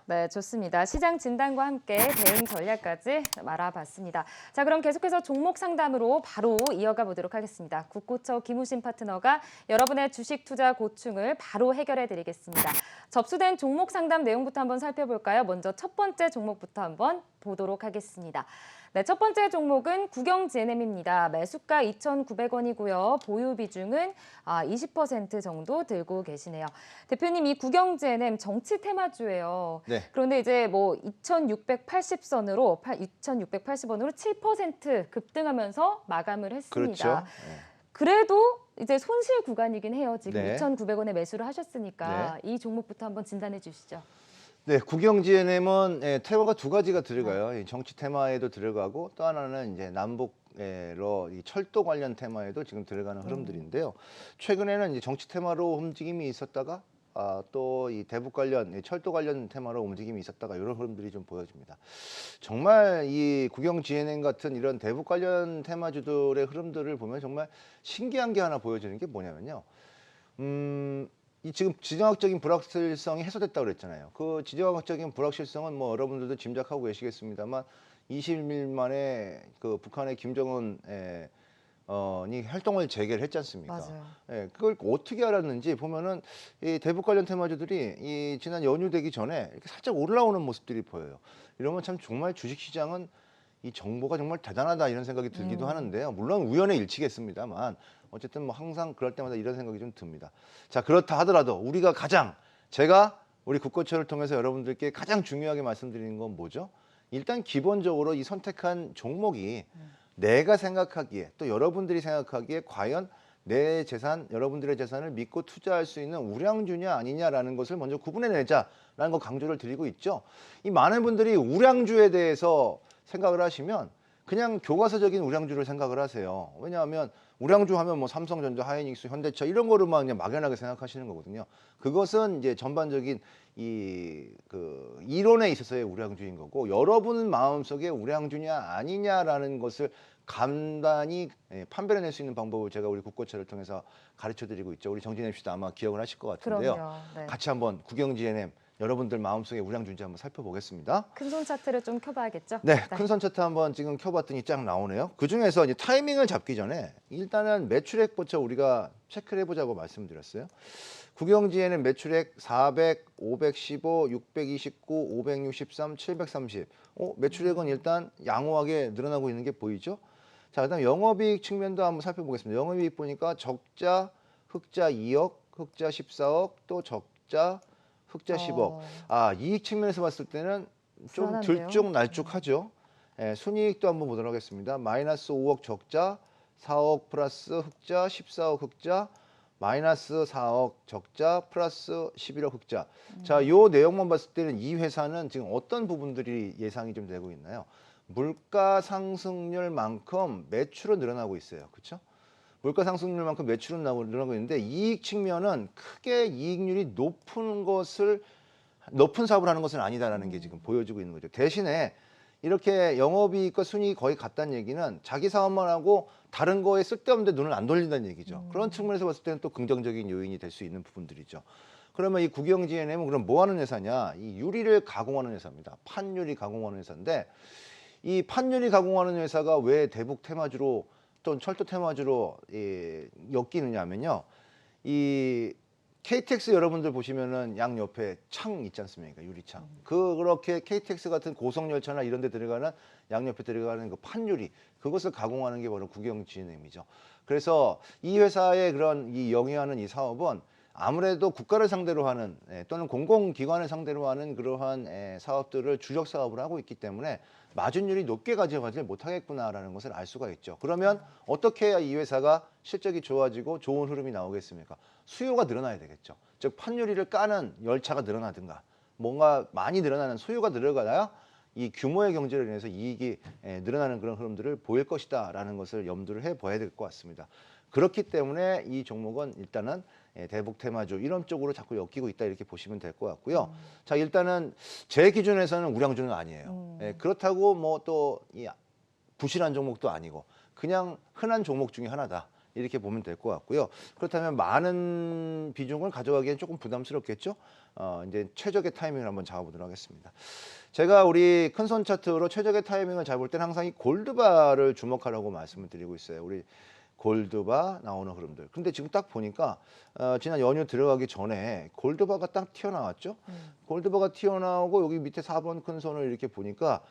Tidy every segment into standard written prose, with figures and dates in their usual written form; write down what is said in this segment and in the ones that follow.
네, 좋습니다. 시장 진단과 함께 대응 전략까지 알아봤습니다. 자, 그럼 계속해서 종목 상담으로 바로 이어가 보도록 하겠습니다. 국고처 김우신 파트너가 여러분의 주식 투자 고충을 바로 해결해 드리겠습니다. 접수된 종목 상담 내용부터 한번 살펴볼까요? 먼저 첫 번째 종목부터 한번 보도록 하겠습니다. 네, 첫 번째 종목은 국영 GNM입니다. 매수가 2,900원이고요. 보유 비중은 20% 정도 들고 계시네요. 대표님, 이 국영 GNM 정치 테마주예요. 네. 그런데 이제 뭐 2,680원으로 7% 급등하면서 마감을 했습니다. 그렇죠. 그래도 이제 손실 구간이긴 해요. 지금 네. 2,900원에 매수를 하셨으니까 이 종목부터 한번 진단해 주시죠. 네, 국영 GNM은 테마가 두 가지가 들어가요. 이 정치 테마에도 들어가고 또 하나는 이제 남북로 이 철도 관련 테마에도 지금 들어가는 흐름들인데요. 최근에는 이제 정치 테마로 움직임이 있었다가 또 이 대북 관련, 이 철도 관련 테마로 움직임이 있었다가 이런 흐름들이 좀 보여집니다. 정말 이 국영 GNM 같은 이런 대북 관련 테마주들의 흐름들을 보면 정말 신기한 게 하나 보여지는 게 뭐냐면요. 이 지금 지정학적인 불확실성이 해소됐다고 그랬잖아요. 그 지정학적인 불확실성은 뭐 여러분들도 짐작하고 계시겠습니다만 20일 만에 그 북한의 김정은 이 활동을 재개를 했지 않습니까? 맞아요. 예, 그걸 어떻게 알았는지 보면은 이 대북 관련 테마주들이 이 지난 연휴 되기 전에 이렇게 살짝 올라오는 모습들이 보여요. 이러면 참 정말 주식시장은 이 정보가 정말 대단하다 이런 생각이 들기도 하는데요. 물론 우연의 일치겠습니다만 어쨌든 뭐 항상 그럴 때마다 이런 생각이 좀 듭니다. 자, 그렇다 하더라도 우리가 제가 우리 국고처를 통해서 여러분들께 가장 중요하게 말씀드리는 건 뭐죠? 일단 기본적으로 이 선택한 종목이 내가 생각하기에 또 여러분들이 생각하기에 과연 내 재산, 여러분들의 재산을 믿고 투자할 수 있는 우량주냐 아니냐라는 것을 먼저 구분해내자라는 거 강조를 드리고 있죠. 이 많은 분들이 우량주에 대해서 생각을 하시면 그냥 교과서적인 우량주를 생각을 하세요. 왜냐하면 우량주 하면 뭐 삼성전자, 하이닉스, 현대차 이런 거로만 그냥 막연하게 생각하시는 거거든요. 그것은 이제 전반적인 그 이론에 있어서의 우량주인 거고 여러분 마음속에 우량주냐 아니냐라는 것을 간단히 판별해낼 수 있는 방법을 제가 우리 국고처를 통해서 가르쳐드리고 있죠. 우리 정진혜 씨도 아마 기억을 하실 것 같은데요. 그럼요. 네. 같이 한번 국영 GNM 여러분들 마음속에 우량주인지 한번 살펴보겠습니다. 큰손 차트를 좀 켜봐야겠죠? 네, 큰선 차트 한번 지금 켜봤더니 쫙 나오네요. 그 중에서 이제 타이밍을 잡기 전에 일단은 매출액부터 우리가 체크를 해보자고 말씀드렸어요. 국영지에는 매출액 400, 515, 629, 563, 730. 매출액은 일단 양호하게 늘어나고 있는 게 보이죠? 자, 그다음 영업이익 측면도 한번 살펴보겠습니다. 영업이익 보니까 적자, 흑자 2억, 흑자 14억, 또 적자, 흑자 10억. 이익 측면에서 봤을 때는 좀 불안한데요? 들쭉날쭉하죠. 순이익도 한번 보도록 하겠습니다. 마이너스 5억 적자, 4억 플러스 흑자, 14억 흑자, 마이너스 4억 적자, 플러스 11억 흑자. 자, 요 내용만 봤을 때는 이 회사는 지금 어떤 부분들이 예상이 좀 되고 있나요? 물가 상승률만큼 매출은 늘어나고 있어요. 그렇죠? 물가 상승률만큼 매출은 늘어나고 있는데 이익 측면은 크게 이익률이 높은 사업을 하는 것은 아니다라는 게 지금 보여지고 있는 거죠. 대신에 이렇게 영업이익과 순이익이 거의 같다는 얘기는 자기 사업만 하고 다른 거에 쓸데없는 데 눈을 안 돌린다는 얘기죠. 그런 측면에서 봤을 때는 또 긍정적인 요인이 될 수 있는 부분들이죠. 그러면 이 국영 GNM은 그럼 뭐 하는 회사냐? 이 유리를 가공하는 회사입니다. 판유리 가공하는 회사인데 이 판유리 가공하는 회사가 왜 대북 테마주로 또는 철도 테마주로 엮이느냐 하면요. 이 KTX 여러분들 보시면은 양 옆에 창 있지 않습니까? 유리창. 그렇게 KTX 같은 고속열차나 이런 데 들어가는 양 옆에 들어가는 그 판유리, 그것을 가공하는 게 바로 국영 GNM이죠. 그래서 이 회사의 그런 이 영위하는 이 사업은 아무래도 국가를 상대로 하는 또는 공공기관을 상대로 하는 그러한 사업들을 주력 사업을 하고 있기 때문에 마진율이 높게 가져가지 못하겠구나라는 것을 알 수가 있죠. 그러면 어떻게 해야 이 회사가 실적이 좋아지고 좋은 흐름이 나오겠습니까? 수요가 늘어나야 되겠죠. 즉 판유리를 까는 열차가 늘어나든가 뭔가 많이 늘어나는 수요가 늘어나야 이 규모의 경제를 인해서 이익이 늘어나는 그런 흐름들을 보일 것이다라는 것을 염두를 해봐야 될 것 같습니다. 그렇기 때문에 이 종목은 일단은 대북 테마주 이런 쪽으로 자꾸 엮이고 있다 이렇게 보시면 될 것 같고요. 자, 일단은 제 기준에서는 우량주는 아니에요. 그렇다고 뭐 또 이 부실한 종목도 아니고 그냥 흔한 종목 중에 하나다. 이렇게 보면 될 것 같고요. 그렇다면 많은 비중을 가져가기엔 조금 부담스럽겠죠. 이제 최적의 타이밍을 한번 잡아보도록 하겠습니다. 제가 우리 큰손 차트로 최적의 타이밍을 잡을 때는 항상 이 골드바를 주목하라고 말씀을 드리고 있어요. 우리 골드바 나오는 흐름들. 근데 지금 딱 보니까 지난 연휴 들어가기 전에 골드바가 딱 튀어나왔죠. 골드바가 튀어나오고 여기 밑에 4번 큰손을 이렇게 보니까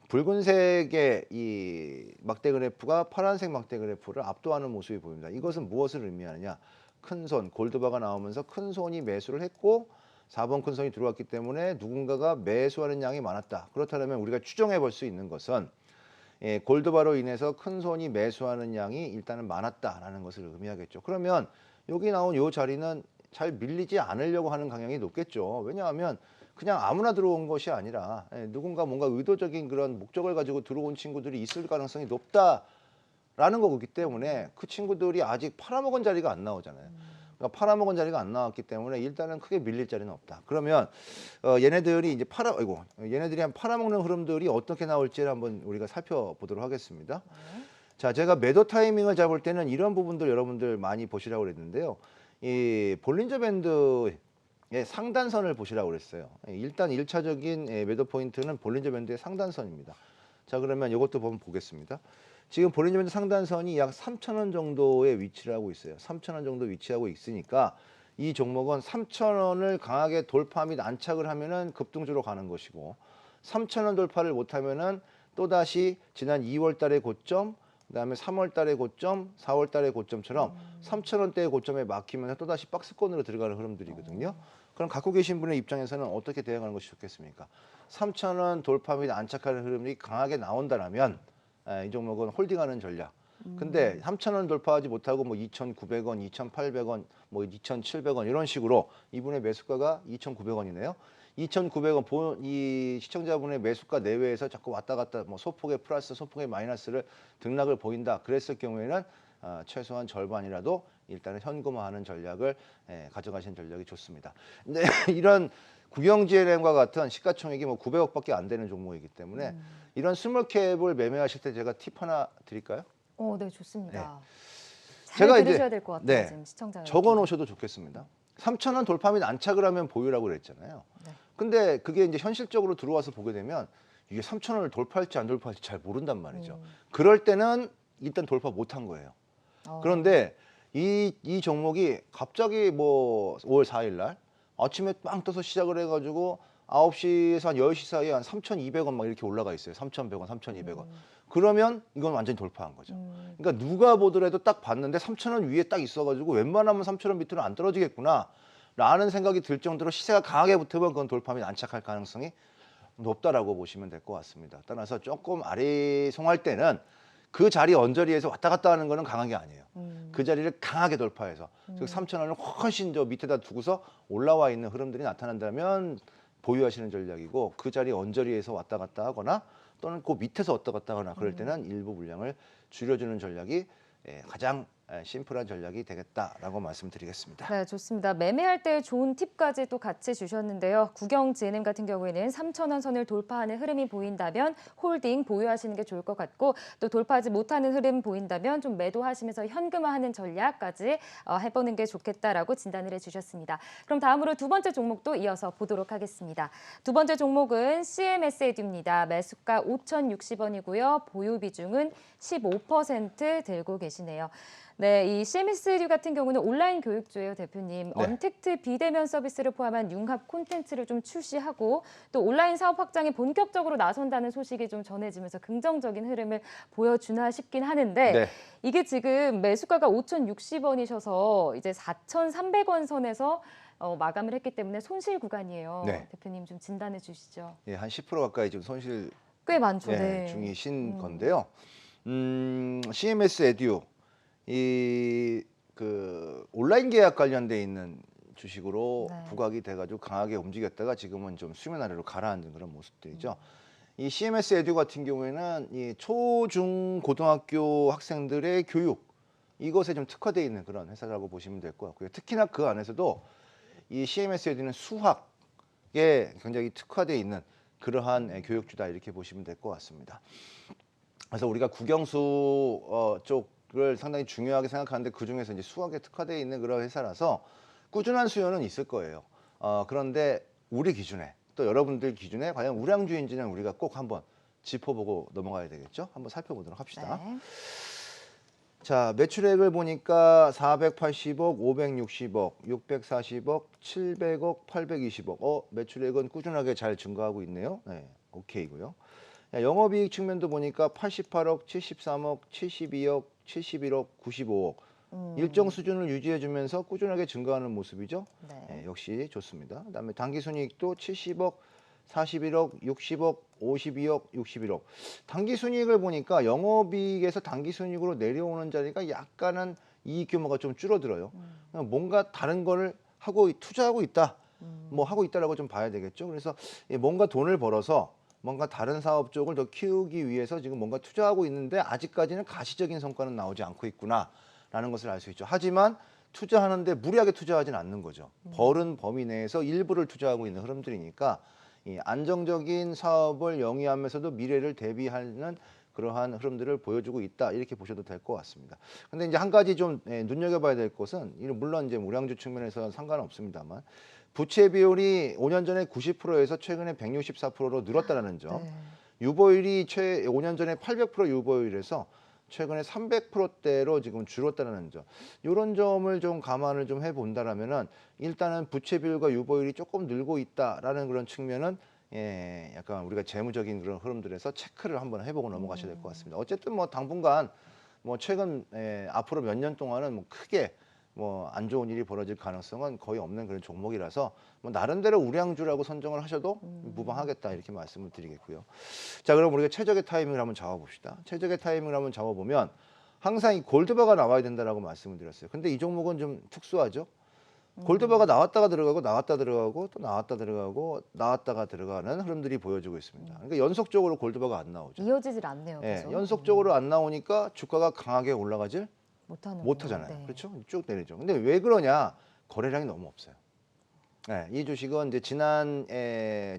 붉은색의 이 막대 그래프가 파란색 막대 그래프를 압도하는 모습이 보입니다. 이것은 무엇을 의미하느냐? 큰손, 골드바가 나오면서 큰손이 매수를 했고 4번 큰손이 들어왔기 때문에 누군가가 매수하는 양이 많았다. 그렇다면 우리가 추정해 볼 수 있는 것은 골드바로 인해서 큰손이 매수하는 양이 일단은 많았다라는 것을 의미하겠죠. 그러면 여기 나온 이 자리는 잘 밀리지 않으려고 하는 경향이 높겠죠. 왜냐하면 그냥 아무나 들어온 것이 아니라 누군가 뭔가 의도적인 그런 목적을 가지고 들어온 친구들이 있을 가능성이 높다라는 거기 때문에 그 친구들이 아직 팔아먹은 자리가 안 나오잖아요. 그러니까 팔아먹은 자리가 안 나왔기 때문에 일단은 크게 밀릴 자리는 없다. 그러면 얘네들이 이제 얘네들이 한 팔아먹는 흐름들이 어떻게 나올지를 한번 우리가 살펴보도록 하겠습니다. 자, 제가 매도 타이밍을 잡을 때는 이런 부분들 여러분들 많이 보시라고 그랬는데요. 이 볼린저 밴드의 상단선을 보시라고 그랬어요. 일단 1차적인 매도 포인트는 볼린저 밴드의 상단선입니다. 자, 그러면 이것도 보겠습니다. 지금 볼린저 밴드 상단선이 약 3,000원 정도의 위치를 하고 있어요. 3,000원 정도 위치하고 있으니까 이 종목은 3,000원을 강하게 돌파 및 안착을 하면은 급등주로 가는 것이고 3,000원 돌파를 못하면은 또다시 지난 2월 달의 고점, 그다음에 3월 달의 고점, 4월 달의 고점처럼 3,000원대의 고점에 막히면 또다시 박스권으로 들어가는 흐름들이거든요. 그럼 갖고 계신 분의 입장에서는 어떻게 대응하는 것이 좋겠습니까? 3,000원 돌파 및 안착하는 흐름이 강하게 나온다면 이 종목은 홀딩하는 전략. 근데 3,000원 돌파하지 못하고 뭐 2,900원, 2,800원, 뭐 2,700원 이런 식으로 이분의 매수가가 2,900원이네요. 2,900원 이 시청자분의 매수가 내외에서 자꾸 왔다 갔다 뭐 소폭의 플러스, 소폭의 마이너스를 등락을 보인다. 그랬을 경우에는 최소한 절반이라도 일단은 현금화하는 전략을 가져가시는 전략이 좋습니다. 근데 이런 국영GLM과 같은 시가총액이 뭐 900억밖에 안 되는 종목이기 때문에 이런 스몰캡을 매매하실 때 제가 팁 하나 드릴까요? 네, 좋습니다. 네. 잘 제가 들으셔야 될 것 같아요. 네, 지금 시청자 적어 놓으셔도 좋겠습니다. 3,000원 돌파 및 안착을 하면 보유라고 그랬잖아요. 네. 근데 그게 이제 현실적으로 들어와서 보게 되면 이게 3,000원을 돌파할지 안 돌파할지 잘 모른단 말이죠. 그럴 때는 일단 돌파 못한 거예요. 그런데 이 종목이 갑자기 뭐 5월 4일 날 아침에 빵 떠서 시작을 해가지고 9시에서 한 10시 사이에 한 3,200원 막 이렇게 올라가 있어요. 3,100원, 3,200원. 그러면 이건 완전히 돌파한 거죠. 그러니까 누가 보더라도 딱 봤는데 3,000원 위에 딱 있어가지고 웬만하면 3,000원 밑으로 안 떨어지겠구나 라는 생각이 들 정도로 시세가 강하게 붙으면 그건 돌파 및 안착할 가능성이 높다라고 보시면 될 것 같습니다. 따라서 조금 아리송할 때는 그 자리 언저리에서 왔다 갔다 하는 거는 강한 게 아니에요. 그 자리를 강하게 돌파해서 즉 3,000원을 훨씬 저 밑에다 두고서 올라와 있는 흐름들이 나타난다면 보유하시는 전략이고 그 자리 언저리에서 왔다 갔다 하거나 또는 그 밑에서 왔다 갔다 하거나 그럴 때는 일부 물량을 줄여주는 전략이 가장 심플한 전략이 되겠다라고 말씀드리겠습니다. 네, 좋습니다. 매매할 때 좋은 팁까지 또 같이 주셨는데요. 국영GLM 같은 경우에는 3,000원 선을 돌파하는 흐름이 보인다면 홀딩 보유하시는 게 좋을 것 같고 또 돌파하지 못하는 흐름 보인다면 좀 매도하시면서 현금화하는 전략까지 해보는 게 좋겠다라고 진단을 해주셨습니다. 그럼 다음으로 두 번째 종목도 이어서 보도록 하겠습니다. 두 번째 종목은 CMS에듀입니다. 매수가 5,060원이고요. 보유 비중은 15% 들고 계시네요. 네, 이 CMS에듀 같은 경우는 온라인 교육주예요, 대표님. 네. 언택트 비대면 서비스를 포함한 융합 콘텐츠를 좀 출시하고 또 온라인 사업 확장에 본격적으로 나선다는 소식이 좀 전해지면서 긍정적인 흐름을 보여주나 싶긴 하는데 네. 이게 지금 매수가가 5,060원이셔서 이제 4,300원 선에서 마감을 했기 때문에 손실 구간이에요. 네. 대표님 좀 진단해 주시죠. 예, 한 10% 가까이 지금 손실 꽤 많죠. 네. 중이신 건데요. CMS 에듀 그 온라인 계약 관련돼 있는 주식으로 네. 부각이 돼가지고 강하게 움직였다가 지금은 좀 수면 아래로 가라앉은 그런 모습들이죠. 이 CMS 에듀 같은 경우에는 이 초, 중, 고등학교 학생들의 교육 이것에 좀 특화되어 있는 그런 회사라고 보시면 될 것 같고요. 특히나 그 안에서도 이 CMS 에듀는 수학에 굉장히 특화되어 있는 그러한 교육주다 이렇게 보시면 될 것 같습니다. 그래서 우리가 국영수 쪽 수익을 상당히 중요하게 생각하는데 그 중에서 이제 수학에 특화되어 있는 그런 회사라서 꾸준한 수요는 있을 거예요. 그런데 우리 기준에 또 여러분들 기준에 과연 우량주인지는 우리가 꼭 한번 짚어보고 넘어가야 되겠죠. 한번 살펴보도록 합시다. 네. 자, 매출액을 보니까 480억, 560억, 640억, 700억, 820억. 매출액은 꾸준하게 잘 증가하고 있네요. 네, 오케이고요. 영업이익 측면도 보니까 88억, 73억, 72억, 71억, 95억. 일정 수준을 유지해주면서 꾸준하게 증가하는 모습이죠. 네. 네, 역시 좋습니다. 그다음에 당기순이익도 70억, 41억, 60억, 52억, 61억. 당기순이익을 보니까 영업이익에서 당기순이익으로 내려오는 자리가 약간은 이익 규모가 좀 줄어들어요. 뭔가 다른 거를 하고 투자하고 있다, 뭐 하고 있다라고 좀 봐야 되겠죠. 그래서 뭔가 돈을 벌어서 뭔가 다른 사업 쪽을 더 키우기 위해서 지금 뭔가 투자하고 있는데 아직까지는 가시적인 성과는 나오지 않고 있구나라는 것을 알 수 있죠. 하지만 투자하는데 무리하게 투자하지는 않는 거죠. 벌은 범위 내에서 일부를 투자하고 있는 흐름들이니까 이 안정적인 사업을 영위하면서도 미래를 대비하는 그러한 흐름들을 보여주고 있다, 이렇게 보셔도 될 것 같습니다. 근데 이제 한 가지 좀 눈여겨봐야 될 것은, 물론 이제 우량주 측면에서는 상관없습니다만 부채 비율이 5년 전에 90%에서 최근에 164%로 늘었다는 점. 네. 유보율이 5년 전에 800% 유보율에서 최근에 300%대로 지금 줄었다는 점. 이런 점을 좀 감안을 좀 해본다라면은 일단은 부채 비율과 유보율이 조금 늘고 있다라는 그런 측면은 약간 우리가 재무적인 그런 흐름들에서 체크를 한번 해보고 넘어가셔야 될 것 같습니다. 어쨌든 뭐 당분간 뭐 최근 앞으로 몇 년 동안은 뭐 크게 뭐 안 좋은 일이 벌어질 가능성은 거의 없는 그런 종목이라서 뭐 나름대로 우량주라고 선정을 하셔도 무방하겠다, 이렇게 말씀을 드리겠고요. 자, 그럼 우리가 최적의 타이밍을 한번 잡아봅시다. 최적의 타이밍을 한번 잡아보면 항상 이 골드바가 나와야 된다라고 말씀을 드렸어요. 근데 이 종목은 좀 특수하죠. 골드바가 나왔다가 들어가고 나왔다 들어가고 또 나왔다 들어가고 나왔다가 들어가는 흐름들이 보여지고 있습니다. 그러니까 연속적으로 골드바가 안 나오죠. 이어지질 않네요. 예, 계속. 연속적으로 안 나오니까 주가가 강하게 올라가질 못하잖아요. 네. 그렇죠? 쭉 내리죠. 근데 왜 그러냐? 거래량이 너무 없어요. 네, 이 주식은 이제 지난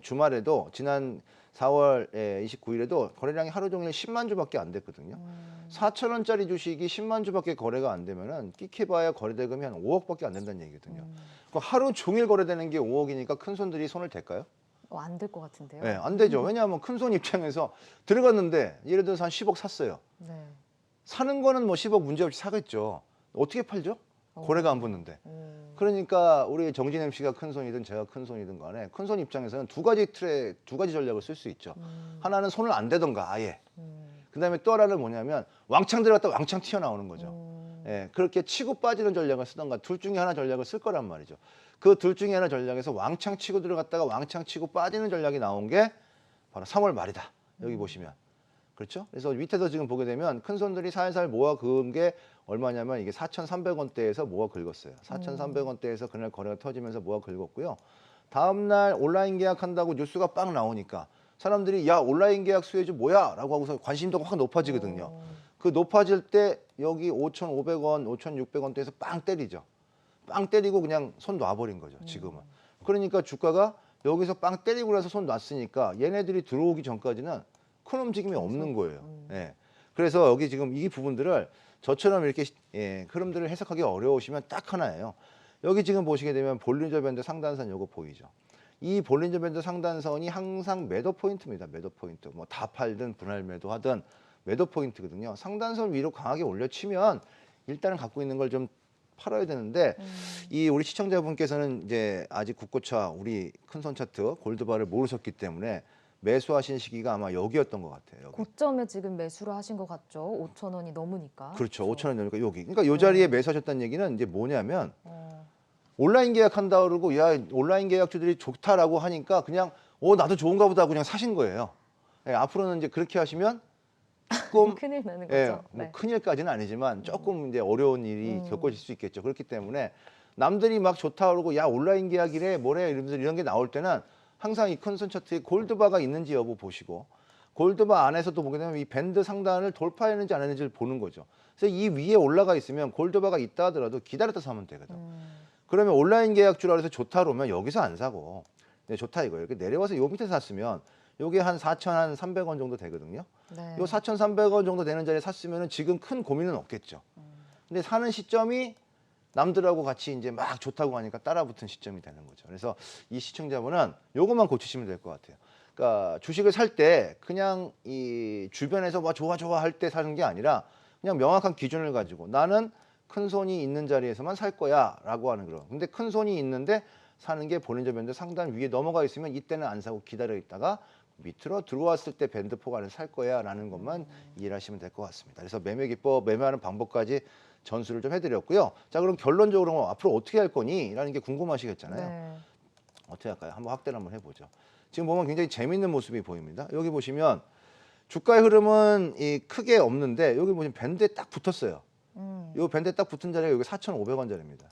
주말에도, 지난 4월 29일에도 거래량이 하루 종일 10만 주밖에 안 됐거든요. 4,000원짜리 주식이 10만 주밖에 거래가 안 되면은 끼케봐야 거래 대금이 한 5억밖에 안 된다는 얘기거든요. 그 하루 종일 거래되는 게 5억이니까 큰 손들이 손을 댈까요? 안 될 것 같은데요. 네, 안 되죠. 왜냐하면 큰 손 입장에서 들어갔는데 예를 들어서 한 10억 샀어요. 네. 사는 거는 뭐 10억 문제없이 사겠죠. 어떻게 팔죠? 거래가 안 붙는데. 그러니까 우리 정진 MC가 큰 손이든 제가 큰 손이든 간에 큰 손 입장에서는 두 가지 전략을 쓸 수 있죠. 하나는 손을 안 대던가 아예. 그다음에 또 하나는 뭐냐면 왕창 들어갔다 왕창 튀어나오는 거죠. 예, 그렇게 치고 빠지는 전략을 쓰던가 둘 중에 하나 전략을 쓸 거란 말이죠. 그 둘 중에 하나 전략에서 왕창 치고 들어갔다가 왕창 치고 빠지는 전략이 나온 게 바로 3월 말이다. 여기 보시면. 그렇죠? 그래서 밑에서 지금 보게 되면 큰 손들이 살살 모아 그은 게 얼마냐면 이게 4,300원대에서 모아 긁었어요. 4,300원대에서 그날 거래가 터지면서 모아 긁었고요. 다음 날 온라인 계약한다고 뉴스가 빵 나오니까 사람들이 야, 온라인 계약 수혜주 뭐야? 라고 하고서 관심도가 확 높아지거든요. 그 높아질 때 여기 5,500원, 5,600원대에서 빵 때리죠. 빵 때리고 그냥 손 놔버린 거죠, 지금은. 그러니까 주가가 여기서 빵 때리고 나서 손 놨으니까 얘네들이 들어오기 전까지는 큰 움직임이 없는 거예요. 예. 그래서 여기 지금 이 부분들을 저처럼 이렇게 흐름들을 해석하기 어려우시면 딱 하나예요. 여기 지금 보시게 되면 볼린저 밴드 상단선 요거 보이죠? 이 볼린저 밴드 상단선이 항상 매도 포인트입니다. 매도 포인트. 뭐 다 팔든 분할 매도하든 매도 포인트거든요. 상단선 위로 강하게 올려치면 일단은 갖고 있는 걸 좀 팔아야 되는데 이 우리 시청자분께서는 이제 아직 국고차 우리 큰손 차트 골드바를 모르셨기 때문에 매수하신 시기가 아마 여기였던 것 같아요. 여기. 고점에 지금 매수를 하신 것 같죠. 5,000원이 넘으니까. 그렇죠. 5,000원 넘으니까 여기. 그러니까 이 자리에 매수하셨다는 얘기는 이제 뭐냐면 어, 온라인 계약한다 그러고 야, 온라인 계약주들이 좋다라고 하니까 그냥 나도 좋은가 보다 하고 그냥 사신 거예요. 예, 앞으로는 이제 그렇게 하시면 조금 큰일 나는 거죠. 예, 뭐 네. 큰일까지는 아니지만 조금 이제 어려운 일이 겪어질 수 있겠죠. 그렇기 때문에 남들이 막 좋다 그러고 야, 온라인 계약이래 뭐래 이러면서 이런 게 나올 때는 항상 이 큰손 차트에 골드바가 있는지 여부 보시고 골드바 안에서도 보게 되면 이 밴드 상단을 돌파했는지 안 했는지를 보는 거죠. 그래서 이 위에 올라가 있으면 골드바가 있다 하더라도 기다렸다 사면 되거든. 그러면 온라인 계약주라 해서 좋다 그러면 여기서 안 사고 좋다 이거예요. 이렇게 내려와서 요 밑에 샀으면 요게 한 4,300원 정도 되거든요. 네. 요 4,300원 정도 되는 자리에 샀으면은 지금 큰 고민은 없겠죠. 근데 사는 시점이 남들하고 같이 이제 막 좋다고 하니까 따라붙은 시점이 되는 거죠. 그래서 이 시청자분은 요것만 고치시면 될 것 같아요. 그러니까 주식을 살 때 그냥 이 주변에서 뭐 좋아 할 때 사는 게 아니라 그냥 명확한 기준을 가지고 나는 큰 손이 있는 자리에서만 살 거야라고 하는 그런. 근데 큰 손이 있는데 사는 게 볼린저 밴드 상단 위에 넘어가 있으면 이때는 안 사고 기다려 있다가 밑으로 들어왔을 때 밴드 포 안에 살 거야라는 것만 이해를 하시면 될 것 같습니다. 그래서 매매 기법, 매매하는 방법까지 전수를 좀 해드렸고요. 자, 그럼 결론적으로 앞으로 어떻게 할 거니? 라는 게 궁금하시겠잖아요. 네. 어떻게 할까요? 한번 확대를 한번 해보죠. 지금 보면 굉장히 재밌는 모습이 보입니다. 여기 보시면 주가의 흐름은 크게 없는데 여기 보시면 밴드에 딱 붙었어요. 이 밴드에 딱 붙은 자리가 여기 4,500원짜리입니다.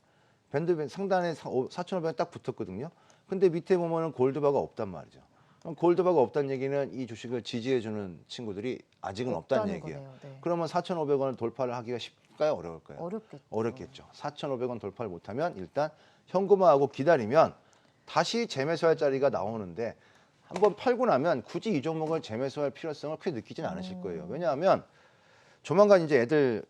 밴드 상단에 4,500원 딱 붙었거든요. 근데 밑에 보면은 골드바가 없단 말이죠. 그럼 골드바가 없다는 얘기는 이 주식을 지지해주는 친구들이 아직은 없다는 얘기예요. 거네요. 네. 그러면 4,500원을 돌파를 하기가 쉽을까요? 어려울까요? 어렵겠죠. 어렵겠죠. 4,500원 돌파를 못하면 일단 현금화하고 기다리면 다시 재매수할 자리가 나오는데 한번 팔고 나면 굳이 이 종목을 재매수할 필요성을 크게 느끼지는 않으실 거예요. 왜냐하면 조만간 이제 애들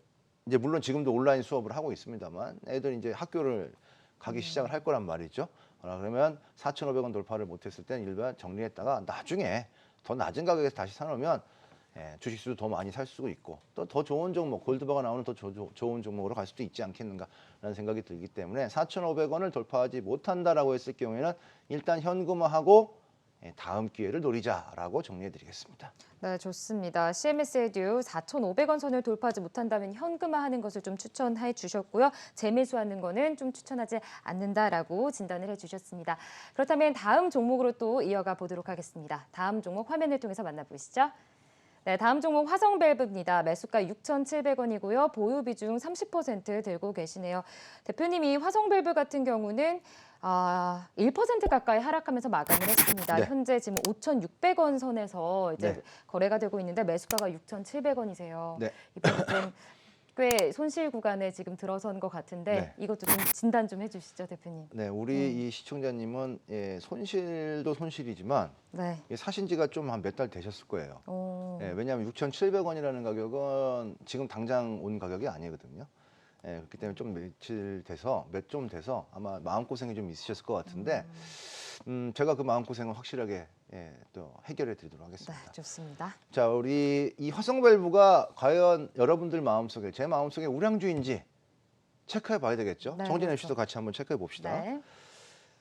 이제 물론 지금도 온라인 수업을 하고 있습니다만 애들 이제 학교를 가기 시작을 할 거란 말이죠. 그러면 4,500원 돌파를 못했을 때는 일반 정리했다가 나중에 더 낮은 가격에서 다시 사놓으면 주식수도 더 많이 살 수도 있고 또 더 좋은 종목, 골드바가 나오는 더 좋은 종목으로 갈 수도 있지 않겠는가라는 생각이 들기 때문에 4,500원을 돌파하지 못한다라고 했을 경우에는 일단 현금화하고 다음 기회를 노리자라고 정리해드리겠습니다. 네, 좋습니다. CMS 에듀 4,500원 선을 돌파하지 못한다면 현금화하는 것을 좀 추천해 주셨고요. 재매수하는 거는 좀 추천하지 않는다라고 진단을 해주셨습니다. 그렇다면 다음 종목으로 또 이어가 보도록 하겠습니다. 다음 종목 화면을 통해서 만나보시죠. 네, 다음 종목 화성밸브입니다. 매수가 6,700원이고요. 보유 비중 30% 들고 계시네요. 대표님이 화성밸브 같은 경우는 1% 가까이 하락하면서 마감을 했습니다. 네. 현재 지금 5,600원 선에서 이제 네. 거래가 되고 있는데 매수가가 6,700원이세요. 네. 이번에 꽤 손실 구간에 지금 들어선 것 같은데 네. 이것도 좀 진단 좀 해주시죠, 대표님. 네, 우리 이 시청자님은 손실도 손실이지만 네. 사신 지가 좀 한 몇 달 되셨을 거예요. 왜냐하면 6,700원이라는 가격은 지금 당장 온 가격이 아니거든요. 그렇기 때문에 좀 며칠 돼서 좀 돼서 아마 마음고생이 좀 있으셨을 것 같은데 제가 그 마음고생을 확실하게 또 해결해 드리도록 하겠습니다. 네, 좋습니다. 자, 우리 이 화성밸브가 과연 여러분들 마음속에 제 마음속에 우량주인지 체크해 봐야 되겠죠. 네, 정진혜 그렇죠. 씨도 같이 한번 체크해 봅시다. 네.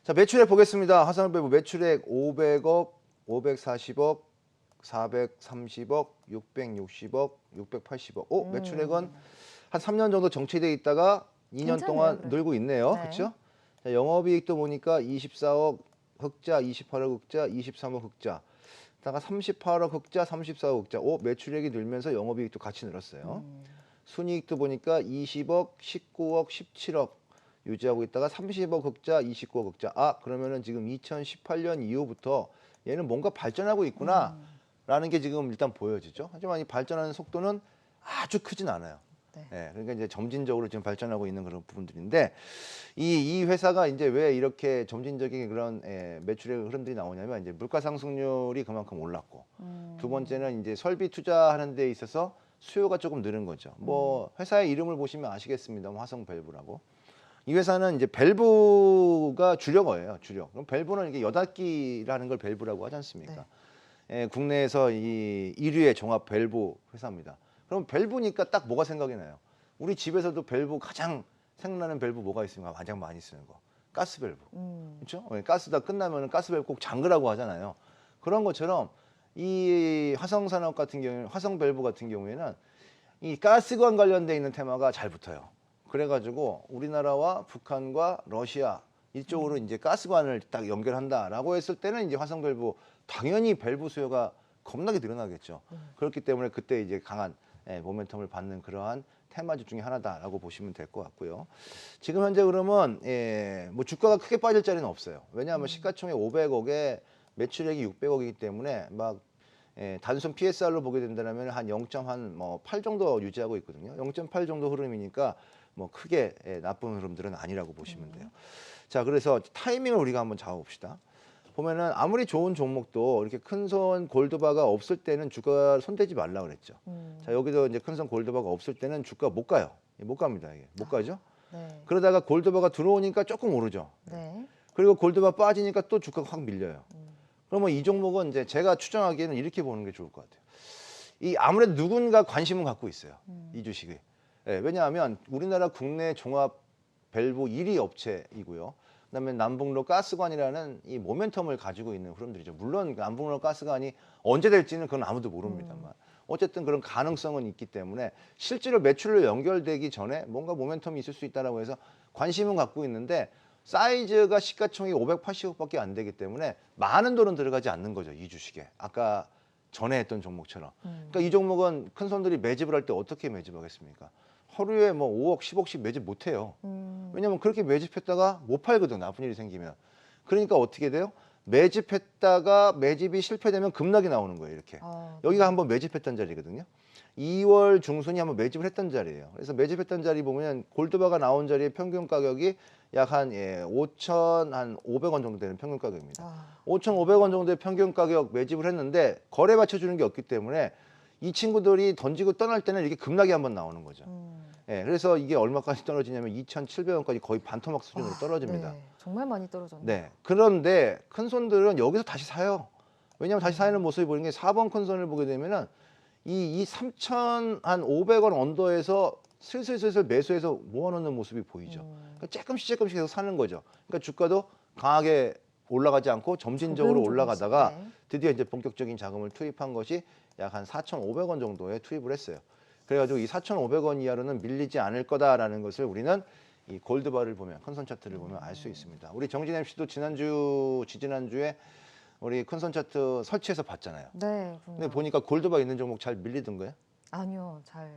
자, 매출액 보겠습니다. 화성밸브 매출액 500억, 540억, 430억, 660억, 680억. 매출액은 한 3년 정도 정체돼 있다가 2년 괜찮네요, 동안 그래도. 늘고 있네요. 네. 그렇죠? 자, 영업이익도 보니까 24억 흑자, 28억 흑자, 23억 흑자. 다가 38억 흑자, 34억 흑자. 매출액이 늘면서 영업이익도 같이 늘었어요. 순이익도 보니까 20억, 19억, 17억 유지하고 있다가 30억 흑자, 29억 흑자. 그러면은 지금 2018년 이후부터 얘는 뭔가 발전하고 있구나라는 게 지금 일단 보여지죠. 하지만 이 발전하는 속도는 아주 크진 않아요. 네. 그러니까 이제 점진적으로 지금 발전하고 있는 그런 부분들인데 이 회사가 이제 왜 이렇게 점진적인 그런 매출의 흐름들이 나오냐면 이제 물가 상승률이 그만큼 올랐고 두 번째는 이제 설비 투자하는 데 있어서 수요가 조금 늘은 거죠. 뭐 회사의 이름을 보시면 아시겠습니다. 화성밸브라고. 이 회사는 이제 밸브가 주력어예요. 주력. 그럼 밸브는 이게 여닫기라는 걸 밸브라고 하지 않습니까? 국내에서 이 1위의 종합 밸브 회사입니다. 그럼 밸브니까 딱 뭐가 생각이 나요? 우리 집에서도 밸브 가장 생각나는 밸브 뭐가 있습니까? 가장 많이 쓰는 거. 가스 밸브. 그렇죠? 가스 다 끝나면 가스 밸브 꼭 잠그라고 하잖아요. 그런 것처럼 이 화성산업 같은 경우에는 화성 밸브 같은 경우에는 이 가스관 관련돼 있는 테마가 잘 붙어요. 그래가지고 우리나라와 북한과 러시아 이쪽으로 이제 가스관을 딱 연결한다라고 했을 때는 이제 화성 밸브 당연히 밸브 수요가 겁나게 늘어나겠죠. 그렇기 때문에 그때 이제 강한 모멘텀을 받는 그러한 테마주 중에 하나다라고 보시면 될 것 같고요. 지금 현재 그러면 뭐 주가가 크게 빠질 자리는 없어요. 왜냐하면 시가총액 500억에 매출액이 600억이기 때문에 막 단순 PSR로 보게 된다면 한 0.8 정도 유지하고 있거든요. 0.8 정도 흐름이니까 뭐 크게 나쁜 흐름들은 아니라고 보시면 돼요. 자, 그래서 타이밍을 우리가 한번 잡아봅시다. 보면은 아무리 좋은 종목도 이렇게 큰손 골드바가 없을 때는 주가 손대지 말라 그랬죠. 자, 여기도 이제 큰손 골드바가 없을 때는 주가 못 가요. 못 갑니다. 이게 못 가죠. 네. 그러다가 골드바가 들어오니까 조금 오르죠. 네. 그리고 골드바 빠지니까 또 주가가 확 밀려요. 그러면 이 종목은 이제 제가 추정하기에는 이렇게 보는 게 좋을 것 같아요. 이 아무래도 누군가 관심은 갖고 있어요. 이 주식이. 예, 왜냐하면 우리나라 국내 종합 밸브 1위 업체이고요. 그다음에 남북로 가스관이라는 이 모멘텀을 가지고 있는 흐름들이죠. 물론 남북로 가스관이 언제 될지는 그건 아무도 모릅니다만 어쨌든 그런 가능성은 있기 때문에 실제로 매출로 연결되기 전에 뭔가 모멘텀이 있을 수 있다라고 해서 관심은 갖고 있는데 사이즈가 시가총액이 580억밖에 안 되기 때문에 많은 돈은 들어가지 않는 거죠. 이 주식에. 아까 전에 했던 종목처럼. 그러니까 이 종목은 큰 손들이 매집을 할 때 어떻게 매집하겠습니까? 하루에 뭐 5억, 10억씩 매집 못 해요. 왜냐면 그렇게 매집했다가 못 팔거든. 나쁜 일이 생기면. 그러니까 어떻게 돼요? 매집했다가 매집이 실패되면 급락이 나오는 거예요. 이렇게. 여기가 한번 매집했던 자리거든요. 2월 중순이 한번 매집을 했던 자리예요. 그래서 매집했던 자리 보면 골드바가 나온 자리의 평균 가격이 약 한 5,500원 정도 되는 평균 가격입니다. 5,500원 정도의 평균 가격 매집을 했는데 거래 받쳐주는 게 없기 때문에 이 친구들이 던지고 떠날 때는 이렇게 급락이 한번 나오는 거죠. 예, 그래서 이게 얼마까지 떨어지냐면 2,700원까지 거의 반토막 수준으로 떨어집니다. 네. 정말 많이 떨어졌네요. 네. 그런데 큰 손들은 여기서 다시 사요. 왜냐하면 다시 사는 모습이 보이는 게 4번 큰 손을 보게 되면은 이 3,500원 언더에서 슬슬 매수해서 모아놓는 모습이 보이죠. 그러니까 조금씩 계속 사는 거죠. 그러니까 주가도 강하게 올라가지 않고 점진적으로 올라가다가 네. 드디어 이제 본격적인 자금을 투입한 것이 약 한 4,500원 정도에 투입을 했어요. 그래가지고 이 4,500원 이하로는 밀리지 않을 거다라는 것을 우리는 이 골드바를 보면 큰손 차트를 보면 알 수 있습니다. 우리 정진 MC도 지지난주에 우리 큰손 차트 설치해서 봤잖아요. 네. 근데 보니까 골드바 있는 종목 잘 밀리던 거예요? 아니요. 잘.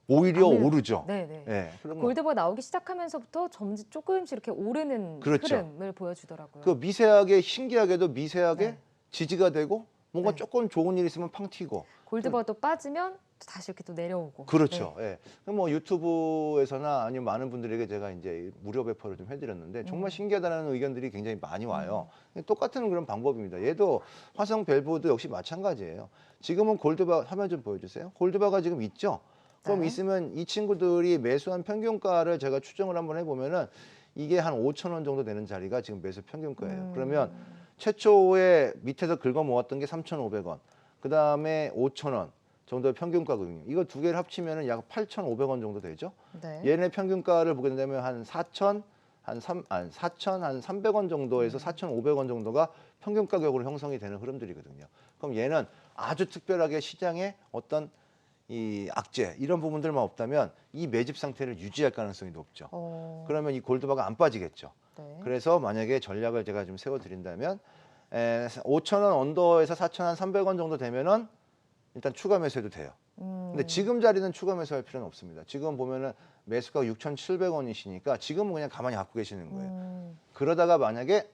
오히려 안 밀려- 오르죠. 네네. 예, 그런 거. 골드바 나오기 시작하면서부터 조금씩 이렇게 오르는 그렇죠. 흐름을 보여주더라고요. 그 미세하게 신기하게도 미세하게 네. 지지가 되고 뭔가 네. 조금 좋은 일 있으면 팡 튀고. 골드바도 빠지면 다시 이렇게 또 내려오고. 그렇죠. 네. 예. 그럼 뭐 유튜브에서나 아니면 많은 분들에게 제가 이제 무료 배포를 좀 해드렸는데 정말 신기하다는 의견들이 굉장히 많이 와요. 똑같은 그런 방법입니다. 얘도 화성 밸브도 역시 마찬가지예요. 지금은 골드바 화면 좀 보여주세요. 골드바가 지금 있죠. 그럼 네. 있으면 이 친구들이 매수한 평균가를 제가 추정을 한번 해보면은 이게 한 5,000원 정도 되는 자리가 지금 매수 평균가예요. 그러면 최초에 밑에서 긁어 모았던 게 3,500원, 그 다음에 5,000원 정도의 평균가거든요. 이거 두 개를 합치면은 약 8,500원 정도 되죠. 네. 얘네 평균가를 보게 된다면 한 4,300원 정도에서 4,500원 정도가 평균 가격으로 형성이 되는 흐름들이거든요. 그럼 얘는 아주 특별하게 시장에 어떤 이 악재 이런 부분들만 없다면 이 매집 상태를 유지할 가능성이 높죠. 그러면 이 골드바가 안 빠지겠죠. 네. 그래서 만약에 전략을 제가 좀 세워드린다면 5,000원 언더에서 4,300원 정도 되면은 일단 추가 매수해도 돼요. 근데 지금 자리는 추가 매수할 필요는 없습니다. 지금 보면은 매수가가 6,700원이시니까 지금은 그냥 가만히 갖고 계시는 거예요. 그러다가 만약에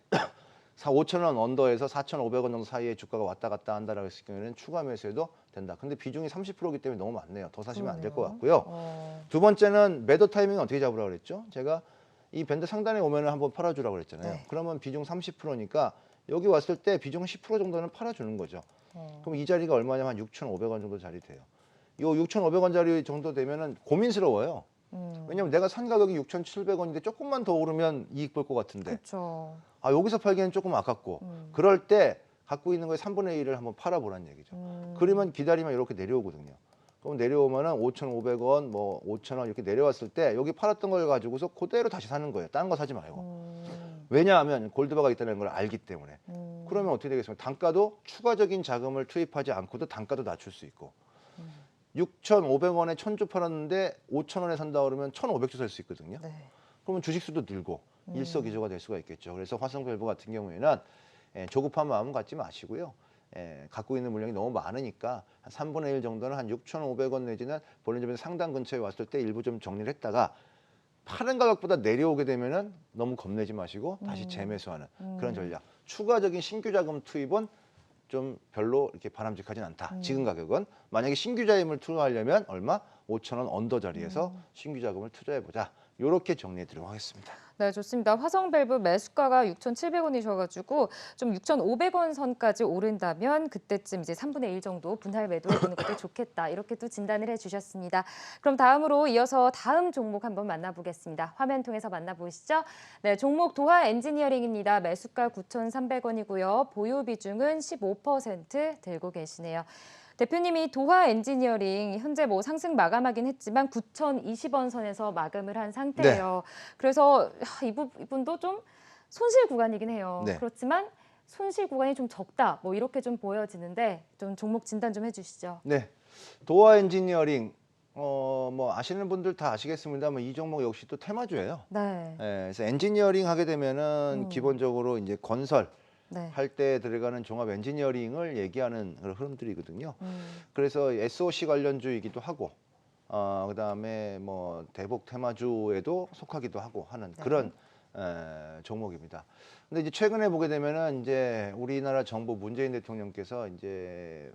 5,000원 언더에서 4,500원 정도 사이에 주가가 왔다 갔다 한다라고 했을 경우에는 추가 매수해도 된다. 근데 비중이 30%이기 때문에 너무 많네요. 더 사시면 안 될 것 같고요. 두 번째는 매도 타이밍 어떻게 잡으라고 그랬죠? 제가 이 밴드 상단에 오면은 한번 팔아주라고 그랬잖아요. 네. 그러면 비중 30%니까 여기 왔을 때 비중 10% 정도는 팔아주는 거죠. 그럼 이 자리가 얼마냐면 한 6,500원 정도 자리 돼요. 이 6,500원 자리 정도 되면은 고민스러워요. 왜냐면 내가 산 가격이 6,700원인데 조금만 더 오르면 이익 볼 것 같은데 그렇죠. 아 여기서 팔기에는 조금 아깝고 그럴 때 갖고 있는 거의 3분의 1을 한번 팔아보라는 얘기죠. 그러면 기다리면 이렇게 내려오거든요. 그럼 내려오면은 5,500원, 뭐 5,000원 이렇게 내려왔을 때 여기 팔았던 걸 가지고서 그대로 다시 사는 거예요. 다른 거 사지 말고. 왜냐하면 골드바가 있다는 걸 알기 때문에. 그러면 어떻게 되겠습니까? 단가도 추가적인 자금을 투입하지 않고도 단가도 낮출 수 있고. 6,500원에 1,000주 팔았는데 5,000원에 산다 그러면 1,500주 살 수 있거든요. 네. 그러면 주식수도 늘고 일석이조가 될 수가 있겠죠. 그래서 화성밸브 같은 경우에는 조급한 마음 갖지 마시고요. 갖고 있는 물량이 너무 많으니까 한 3분의 1 정도는 한 6,500원 내지는 본인집에 상단 근처에 왔을 때 일부 좀 정리를 했다가 파는 가격보다 내려오게 되면은 너무 겁내지 마시고 다시 재매수하는 그런 전략. 추가적인 신규 자금 투입은 좀 별로 이렇게 바람직하진 않다. 지금 가격은 만약에 신규 자금을 투자하려면 얼마? 5,000원 언더 자리에서 신규 자금을 투자해 보자. 이렇게 정리해 드리도록 하겠습니다. 네, 좋습니다. 화성밸브 매수가가 6,700원이셔가지고 좀 6,500원 선까지 오른다면 그때쯤 이제 3분의 1 정도 분할 매도해보는 것도 좋겠다. 이렇게 또 진단을 해주셨습니다. 그럼 다음으로 이어서 다음 종목 한번 만나보겠습니다. 화면 통해서 만나보시죠. 네, 종목 도하 엔지니어링입니다. 매수가 9,300원이고요. 보유 비중은 15% 들고 계시네요. 대표님이 도하 엔지니어링 현재 뭐 상승 마감하긴 했지만 9,020원 선에서 마감을 한 상태예요. 그래서 이분도 좀 손실 구간이긴 해요. 네. 그렇지만 손실 구간이 좀 적다. 뭐 이렇게 좀 보여지는데 좀 종목 진단 좀 해주시죠. 네, 도하 엔지니어링 뭐 아시는 분들 다 아시겠습니다만 이 종목 역시 또 테마주예요. 네. 그래서 엔지니어링 하게 되면은 기본적으로 이제 건설 네. 할 때 들어가는 종합 엔지니어링을 얘기하는 그런 흐름들이거든요. 그래서 SOC 관련주이기도 하고, 그다음에 뭐 대북 테마주에도 속하기도 하고 하는 네. 그런 종목입니다. 근데 이제 최근에 보게 되면은 이제 우리나라 정부 문재인 대통령께서 이제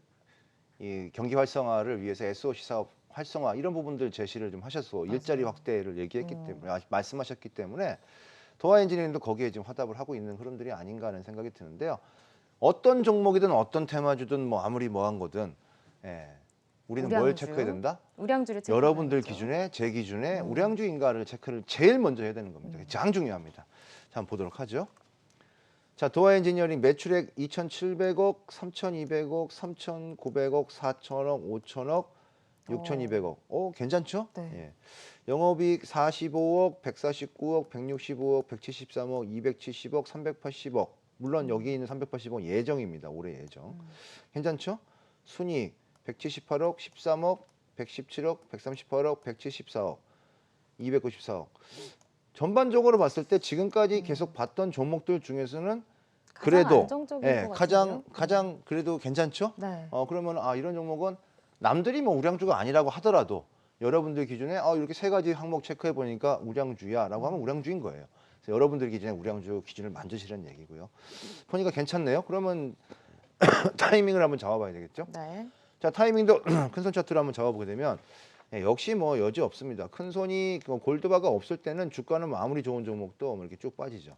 이 경기 활성화를 위해서 SOC 사업 활성화 이런 부분들 제시를 좀 하셔서 일자리 확대를 얘기했기 때문에 말씀하셨기 때문에 도하 엔지니어링도 거기에 지금 화답을 하고 있는 흐름들이 아닌가 하는 생각이 드는데요. 어떤 종목이든 어떤 테마주든 뭐 아무리 뭐한 거든 우리는 뭘 우량주. 체크해야 된다? 우량주를 체크해야죠. 여러분들 기준에 제 기준에 우량주인가를 체크를 제일 먼저 해야 되는 겁니다. 가장 중요합니다. 자, 한번 보도록 하죠. 자, 도하 엔지니어링 매출액 2,700억, 3,200억, 3,900억, 4,000억, 5,000억, 6,200억. 괜찮죠? 네. 예. 영업이익 45억, 149억, 165억, 173억, 270억, 380억. 물론 여기 있는 380억 예정입니다. 올해 예정. 괜찮죠? 순이익 178억, 13억, 117억, 138억, 174억, 294억. 전반적으로 봤을 때 지금까지 계속 봤던 종목들 중에서는 그래도 안정적인 것 가장 그래도 괜찮죠? 네. 그러면 이런 종목은 남들이 뭐 우량주가 아니라고 하더라도 여러분들 기준에 이렇게 세 가지 항목 체크해 보니까 우량주야라고 하면 우량주인 거예요. 그래서 여러분들 기준에 우량주 기준을 만드시라는 얘기고요. 보니까 괜찮네요. 그러면 타이밍을 한번 잡아봐야 되겠죠? 네. 자, 타이밍도 큰손 차트로 한번 잡아보게 되면 역시 뭐 여지 없습니다. 큰 손이 골드바가 없을 때는 주가는 뭐 아무리 좋은 종목도 뭐 이렇게 쭉 빠지죠.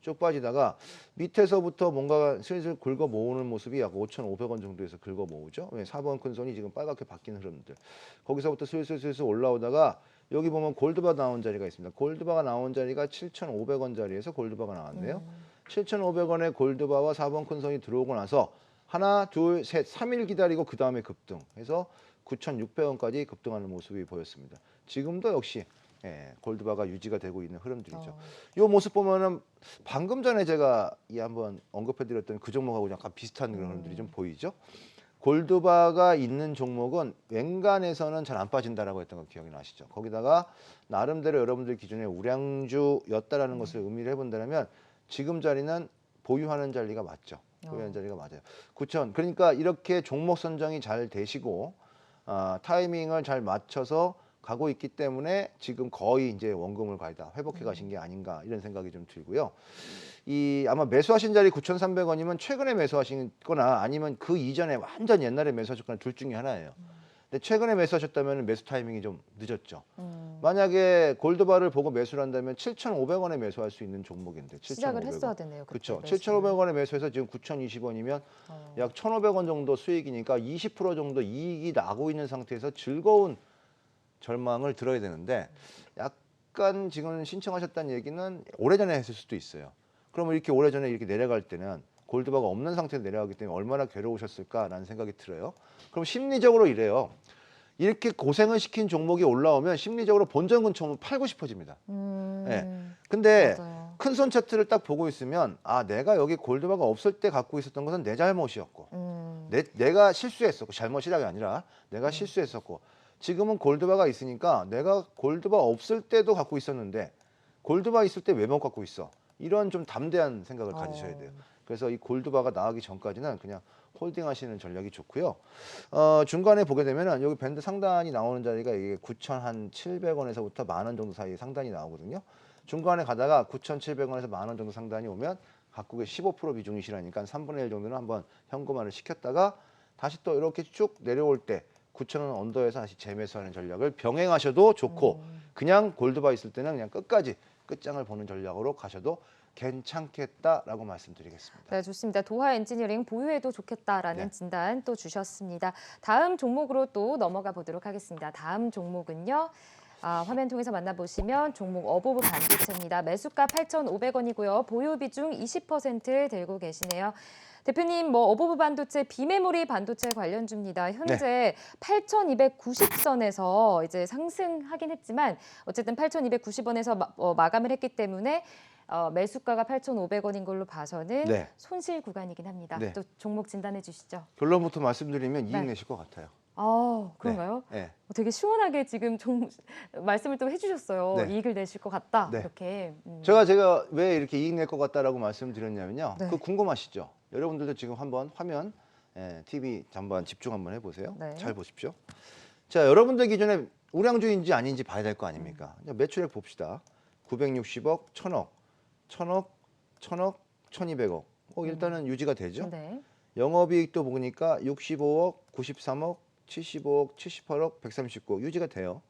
쭉 빠지다가 밑에서부터 뭔가 슬슬 긁어 모으는 모습이 약 5,500원 정도에서 긁어 모으죠. 4번 큰 손이 지금 빨갛게 바뀐 흐름들. 거기서부터 슬슬 올라오다가 여기 보면 골드바 나온 자리가 있습니다. 골드바가 나온 자리가 7,500원 자리에서 골드바가 나왔네요. 7,500원에 골드바와 4번 큰 손이 들어오고 나서 하나, 둘, 셋, 3일 기다리고 그 다음에 급등 해서 9,600원까지 급등하는 모습이 보였습니다. 지금도 역시 골드바가 유지가 되고 있는 흐름들이죠. 이 모습 보면은 방금 전에 제가 한번 언급해드렸던 그 종목하고 약간 비슷한 그런 흐름들이 좀 보이죠. 골드바가 있는 종목은 웬간해서는 잘 안 빠진다라고 했던 거 기억이 나시죠? 거기다가 나름대로 여러분들 기준에 우량주였다라는 것을 의미를 해본다면 지금 자리는 보유하는 자리가 맞죠. 보유하는 자리가 맞아요. 9천. 그러니까 이렇게 종목 선정이 잘 되시고 타이밍을 잘 맞춰서 가고 있기 때문에 지금 거의 이제 원금을 거의 다 회복해 가신 게 아닌가 이런 생각이 좀 들고요. 아마 매수하신 자리 9,300원이면 최근에 매수하신 거나 아니면 그 이전에 완전 옛날에 매수하셨거나 둘 중에 하나예요. 근데 최근에 매수하셨다면 매수 타이밍이 좀 늦었죠. 만약에 골드바를 보고 매수를 한다면 7,500원에 매수할 수 있는 종목인데 7,500원. 시작을 했어야 되네요. 그렇죠. 7,500원에 매수해서 지금 9,020원이면 약 1,500원 정도 수익이니까 20% 정도 이익이 나고 있는 상태에서 즐거운 절망을 들어야 되는데 약간 지금 신청하셨다는 얘기는 오래전에 했을 수도 있어요. 그러면 이렇게 오래전에 이렇게 내려갈 때는 골드바가 없는 상태에서 내려가기 때문에 얼마나 괴로우셨을까라는 생각이 들어요. 그럼 심리적으로 이래요. 이렇게 고생을 시킨 종목이 올라오면 심리적으로 본전 근처면 팔고 싶어집니다. 근데 맞아요. 큰 손 차트를 딱 보고 있으면 내가 여기 골드바가 없을 때 갖고 있었던 것은 내 잘못이었고 내가 실수했었고 잘못이라가 아니라 내가 실수했었고 지금은 골드바가 있으니까 내가 골드바 없을 때도 갖고 있었는데 골드바 있을 때 왜 못 갖고 있어? 이런 좀 담대한 생각을 가지셔야 돼요. 그래서 이 골드바가 나가기 전까지는 그냥 홀딩하시는 전략이 좋고요. 중간에 보게 되면은 여기 밴드 상단이 나오는 자리가 이게 9,700원에서부터 10,000원 정도 사이에 상단이 나오거든요. 중간에 가다가 9,700원에서 10,000원 정도 상단이 오면 각국의 15% 비중이시라니까 3분의 1 정도는 한번 현금화를 시켰다가 다시 또 이렇게 쭉 내려올 때 9,000원 언더에서 다시 재매수하는 전략을 병행하셔도 좋고 그냥 골드바 있을 때는 그냥 끝까지 끝장을 보는 전략으로 가셔도 괜찮겠다라고 말씀드리겠습니다. 네, 좋습니다. 도하 엔지니어링 보유해도 좋겠다라는 네. 진단 또 주셨습니다. 다음 종목으로 또 넘어가 보도록 하겠습니다. 다음 종목은요. 화면 통해서 만나보시면 종목 어보브 반도체입니다. 매수가 8,500원이고요. 보유 비중 20% 들고 계시네요. 대표님, 뭐 어보브 반도체 비메모리 반도체 관련주입니다. 현재 8,290선에서 이제 상승하긴 했지만 어쨌든 8,290원에서 마감을 했기 때문에 매수가가 8,500원인 걸로 봐서는 네. 손실 구간이긴 합니다. 네. 또 종목 진단해 주시죠. 결론부터 말씀드리면 이익 네. 내실 것 같아요. 그런가요? 네. 되게 시원하게 지금 말씀을 또 해주셨어요. 네. 이익을 내실 것 같다. 네. 이렇게. 제가 왜 이렇게 이익 낼 것 같다라고 말씀드렸냐면요. 네. 그 궁금하시죠? 여러분들도 지금 한번 화면 TV 한번 집중 한번 해보세요. 네. 잘 보십시오. 자, 여러분들 기준에 우량주인지 아닌지 봐야 될 거 아닙니까? 매출액 봅시다. 960억, 1,000억, 1,000억, 1,000억, 1,200억. 일단은 유지가 되죠. 네. 영업이익도 보니까 65억, 93억, 75억, 78억, 139억 유지가 돼요.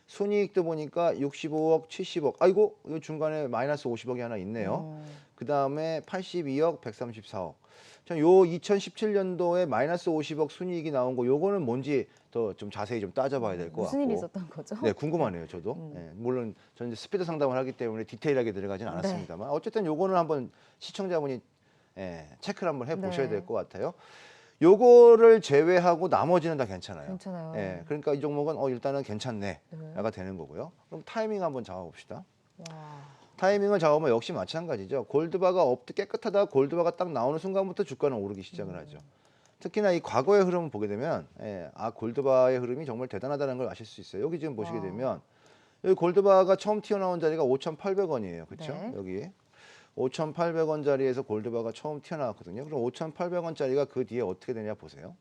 순이익도 보니까 65억, 70억. 아이고, 이 중간에 마이너스 50억이 하나 있네요. 그 다음에 82억, 134억. 요 2017년도에 마이너스 50억 순이익이 나온 거, 요거는 뭔지 더 좀 자세히 좀 따져봐야 될 것 같고. 무슨 일이 있었던 거죠? 네, 궁금하네요, 저도. 물론 저는 이제 스피드 상담을 하기 때문에 디테일하게 들어가진 않았습니다만, 어쨌든 요거는 한번 시청자분이 체크를 한번 해보셔야 네. 될 것 같아요. 요거를 제외하고 나머지는 다 괜찮아요. 괜찮아요. 그러니까 이 종목은 일단은 괜찮네가 네. 되는 거고요. 그럼 타이밍 한번 잡아봅시다. 와. 타이밍을 잡으면 역시 마찬가지죠. 골드바가 깨끗하다 골드바가 딱 나오는 순간부터 주가는 오르기 시작을 하죠. 특히나 이 과거의 흐름을 보게 되면 골드바의 흐름이 정말 대단하다는 걸 아실 수 있어요. 여기 지금 보시게 되면 여기 골드바가 처음 튀어나온 자리가 5,800원이에요. 그렇죠? 네. 여기 5,800원짜리에서 골드바가 처음 튀어나왔거든요. 그럼 5,800원짜리가 그 뒤에 어떻게 되냐 보세요.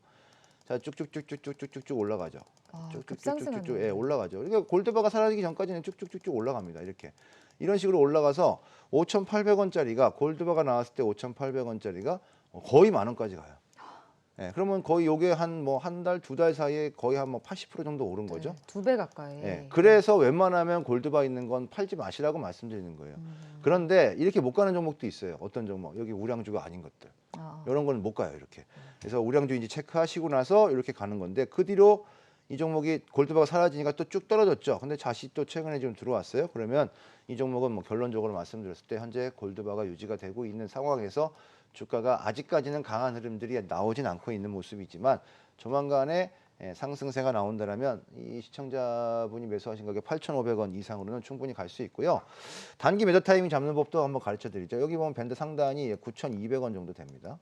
자, 쭉쭉쭉쭉쭉쭉쭉 올라가죠. 쭉쭉쭉쭉쭉 올라가죠. 그러니까 골드바가 사라지기 전까지는 쭉쭉쭉쭉 올라갑니다. 이런 식으로 올라가서 5,800원짜리가 골드바가 나왔을 때 5,800원짜리가 거의 10,000원까지 가요. 그러면 거의 요게 한 달, 2달 사이에 거의 한 80% 정도 오른 거죠. 2배 가까이. 그래서 웬만하면 골드바 있는 건 팔지 마시라고 말씀드리는 거예요. 그런데 이렇게 못 가는 종목도 있어요. 어떤 종목? 여기 우량주가 아닌 것들. 이런 거는 못 가요, 이렇게. 그래서 우량주인지 체크하시고 나서 이렇게 가는 건데 그 뒤로 이 종목이 골드바가 사라지니까 또 쭉 떨어졌죠. 근데 다시 또 최근에 좀 들어왔어요. 그러면 이 종목은 결론적으로 말씀드렸을 때 현재 골드바가 유지가 되고 있는 상황에서 주가가 아직까지는 강한 흐름들이 나오진 않고 있는 모습이지만 조만간에 상승세가 나온다면 이 시청자분이 매수하신 가격 8,500원 이상으로는 충분히 갈 수 있고요. 단기 매도 타이밍 잡는 법도 한번 가르쳐 드리죠. 여기 보면 밴드 상단이 9,200원 정도 됩니다.